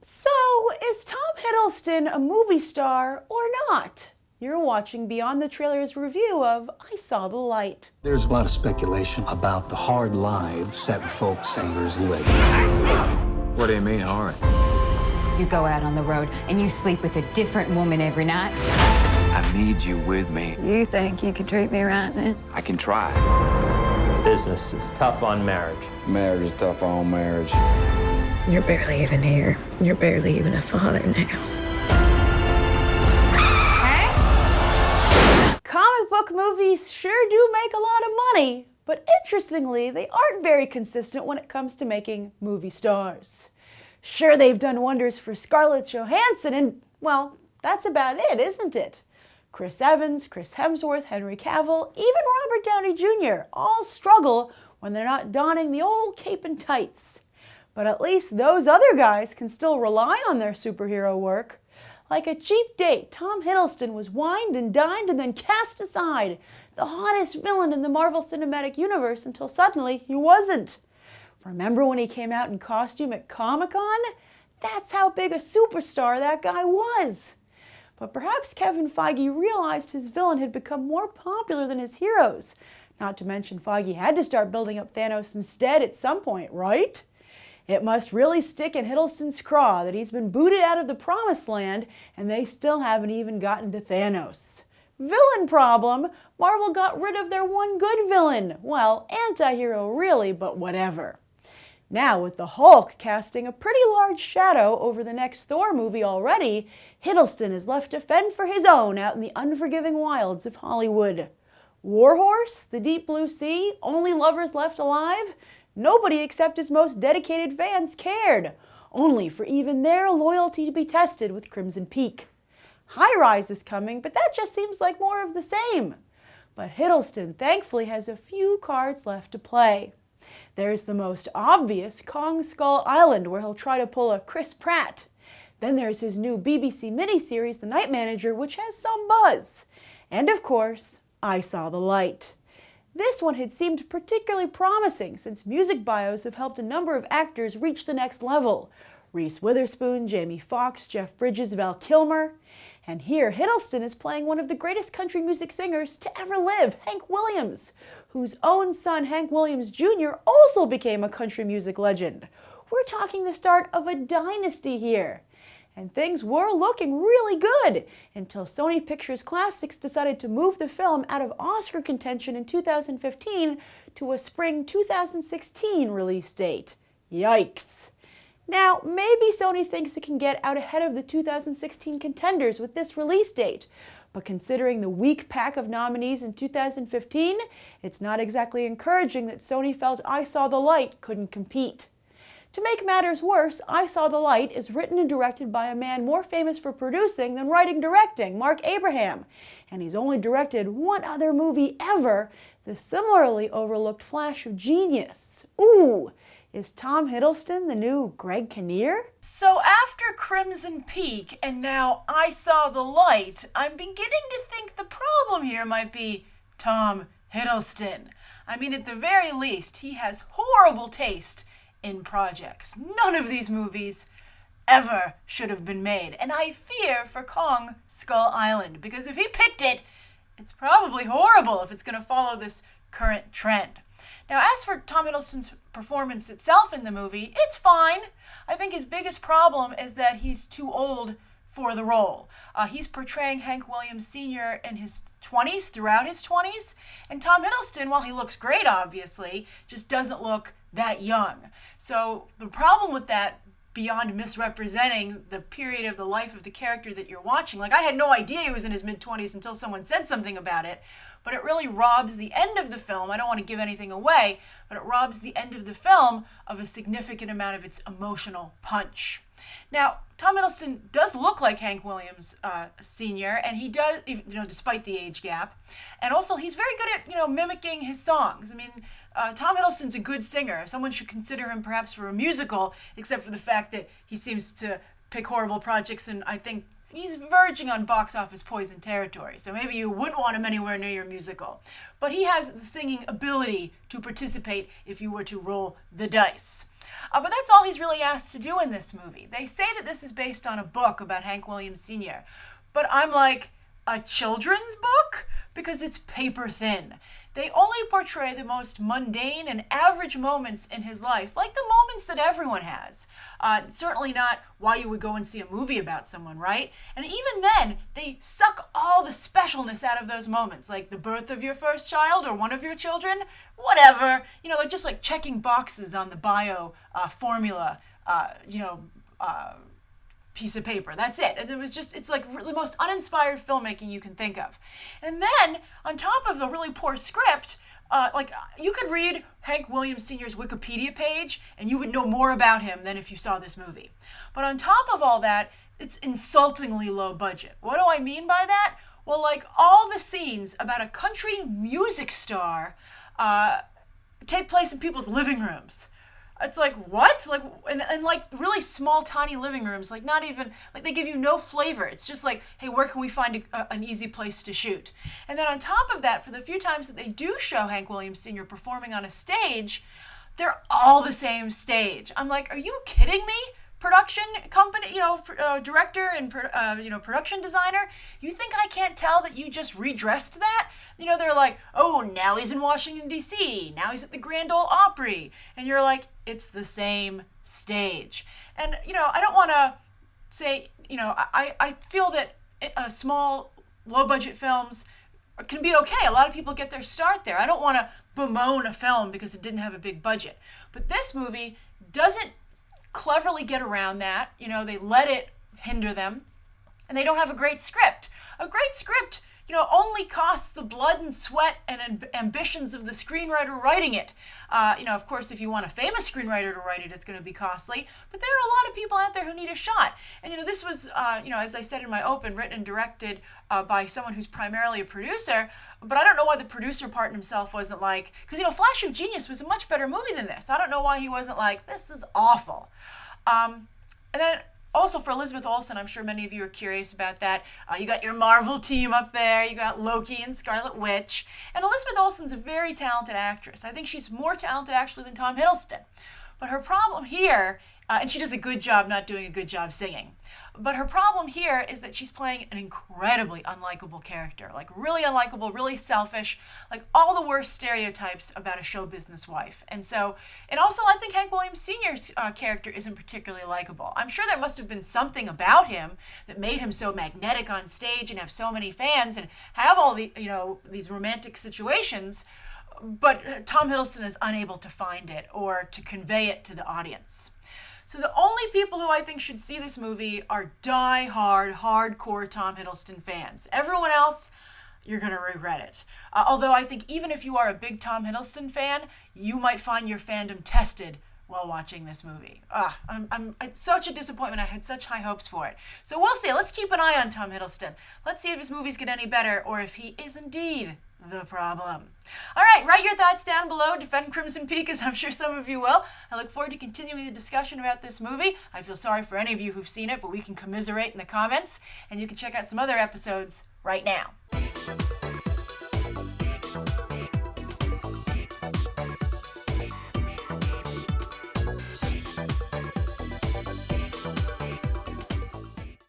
So, is Tom Hiddleston a movie star or not? You're watching Beyond the Trailer's review of I Saw the Light. There's a lot of speculation about the hard lives that folk singers live. What do you mean hard? You go out on the road and you sleep with a different woman every night. I need you with me. You think you can treat me right then? I can try. Business is tough on marriage. Marriage is tough on marriage. You're barely even here. You're barely even a father now. Comic book movies sure do make a lot of money, but interestingly, they aren't very consistent when it comes to making movie stars. Sure, they've done wonders for Scarlett Johansson, and, well, that's about it, isn't it? Chris Evans, Chris Hemsworth, Henry Cavill, even Robert Downey Jr. all struggle when they're not donning the old cape and tights. But at least those other guys can still rely on their superhero work. Like a cheap date, Tom Hiddleston was wined and dined and then cast aside, the hottest villain in the Marvel Cinematic Universe, until suddenly he wasn't. Remember when he came out in costume at Comic-Con? That's how big a superstar that guy was. But perhaps Kevin Feige realized his villain had become more popular than his heroes. Not to mention Feige had to start building up Thanos instead at some point, right? It must really stick in Hiddleston's craw that he's been booted out of the Promised Land and they still haven't even gotten to Thanos. Villain problem, Marvel got rid of their one good villain. Well, anti-hero really, but whatever. Now, with the Hulk casting a pretty large shadow over the next Thor movie already, Hiddleston is left to fend for his own out in the unforgiving wilds of Hollywood. Warhorse? The Deep Blue Sea? Only lovers left alive? Nobody except his most dedicated fans cared, only for even their loyalty to be tested with Crimson Peak. High Rise is coming, but that just seems like more of the same. But Hiddleston thankfully has a few cards left to play. There's the most obvious Kong Skull Island, where he'll try to pull a Chris Pratt. Then there's his new BBC miniseries, The Night Manager, which has some buzz. And of course, I Saw the Light. This one had seemed particularly promising since music bios have helped a number of actors reach the next level. Reese Witherspoon, Jamie Foxx, Jeff Bridges, Val Kilmer. And here Hiddleston is playing one of the greatest country music singers to ever live, Hank Williams, whose own son Hank Williams Jr. also became a country music legend. We're talking the start of a dynasty here. And things were looking really good until Sony Pictures Classics decided to move the film out of Oscar contention in 2015 to a spring 2016 release date. Yikes. Now, maybe Sony thinks it can get out ahead of the 2016 contenders with this release date, but considering the weak pack of nominees in 2015, it's not exactly encouraging that Sony felt I Saw the Light couldn't compete. To make matters worse, I Saw the Light is written and directed by a man more famous for producing than writing-directing, Mark Abraham. And he's only directed one other movie ever, the similarly overlooked flash of genius. Ooh, is Tom Hiddleston the new Greg Kinnear? So after Crimson Peak and now I Saw the Light, I'm beginning to think the problem here might be Tom Hiddleston. I mean, at the very least, he has horrible taste in projects. None of these movies ever should have been made. And I fear for Kong Skull Island, because if he picked it, it's probably horrible if it's going to follow this current trend. Now, as for Tom Hiddleston's performance itself in the movie, it's fine. I think his biggest problem is that he's too old for the role. He's portraying Hank Williams Sr. in his 20s, throughout his 20s, and Tom Hiddleston, while he looks great, obviously, just doesn't look that young. So the problem with that, beyond misrepresenting the period of the life of the character that you're watching, like I had no idea he was in his mid-20s until someone said something about it, but it really robs the end of the film. I don't want to give anything away, but it robs the end of the film of a significant amount of its emotional punch. Now, Tom Hiddleston does look like Hank Williams Sr., and he does, despite the age gap. And also, he's very good at, mimicking his songs. I mean, Tom Hiddleston's a good singer. Someone should consider him perhaps for a musical, except for the fact that he seems to pick horrible projects and I think he's verging on box office poison territory, so maybe you wouldn't want him anywhere near your musical. But he has the singing ability to participate if you were to roll the dice. But that's all he's really asked to do in this movie. They say that this is based on a book about Hank Williams Sr., but I'm like, a children's book? Because it's paper thin. They only portray the most mundane and average moments in his life, like the moments that everyone has. Certainly not why you would go and see a movie about someone, right? And even then, they suck all the specialness out of those moments, like the birth of your first child or one of your children, whatever. You know, they're just like checking boxes on the bio formula, piece of paper. That's it. It's like the most uninspired filmmaking you can think of. And then, on top of a really poor script, you could read Hank Williams Sr.'s Wikipedia page and you would know more about him than if you saw this movie. But on top of all that, it's insultingly low budget. What do I mean by that? Well, like all the scenes about a country music star take place in people's living rooms. It's like, what? Like, and like really small, tiny living rooms, like not even, like they give you no flavor. It's just like, hey, where can we find an easy place to shoot? And then on top of that, for the few times that they do show Hank Williams Sr. performing on a stage, they're all the same stage. I'm like, are you kidding me? Production company, director and production designer, you think I can't tell that you just redressed that? They're like, oh, now he's in Washington, D.C., now he's at the Grand Ole Opry, and you're like, it's the same stage. And, I don't want to say, I feel that small, low-budget films can be okay. A lot of people get their start there. I don't want to bemoan a film because it didn't have a big budget. But this movie doesn't cleverly get around that. They let it hinder them, and they don't have a great script. A great script, only costs the blood and sweat and ambitions of the screenwriter writing it. Of course, if you want a famous screenwriter to write it, it's going to be costly, but there are a lot of people out there who need a shot. And, this was, as I said in my open, written and directed by someone who's primarily a producer, but I don't know why the producer part himself wasn't like, because, Flash of Genius was a much better movie than this. I don't know why he wasn't like, this is awful. And then also for Elizabeth Olsen, I'm sure many of you are curious about that. You got your Marvel team up there. You got Loki and Scarlet Witch. And Elizabeth Olsen's a very talented actress. I think she's more talented actually than Tom Hiddleston. But her problem here, and she does a good job not doing a good job singing, but her problem here is that she's playing an incredibly unlikable character, like really unlikable, really selfish, like all the worst stereotypes about a show business wife. And also I think Hank Williams Sr.'s character isn't particularly likable. I'm sure there must have been something about him that made him so magnetic on stage and have so many fans and have all the, these romantic situations, but Tom Hiddleston is unable to find it or to convey it to the audience. So the only people who I think should see this movie are die-hard, hardcore Tom Hiddleston fans. Everyone else, you're going to regret it. Although I think even if you are a big Tom Hiddleston fan, you might find your fandom tested while watching this movie. It's such a disappointment. I had such high hopes for it. So we'll see. Let's keep an eye on Tom Hiddleston. Let's see if his movies get any better or if he is indeed the problem. All right, write your thoughts down below. Defend Crimson Peak, as I'm sure some of you will. I look forward to continuing the discussion about this movie. I feel sorry for any of you who've seen it, but we can commiserate in the comments, and you can check out some other episodes right now.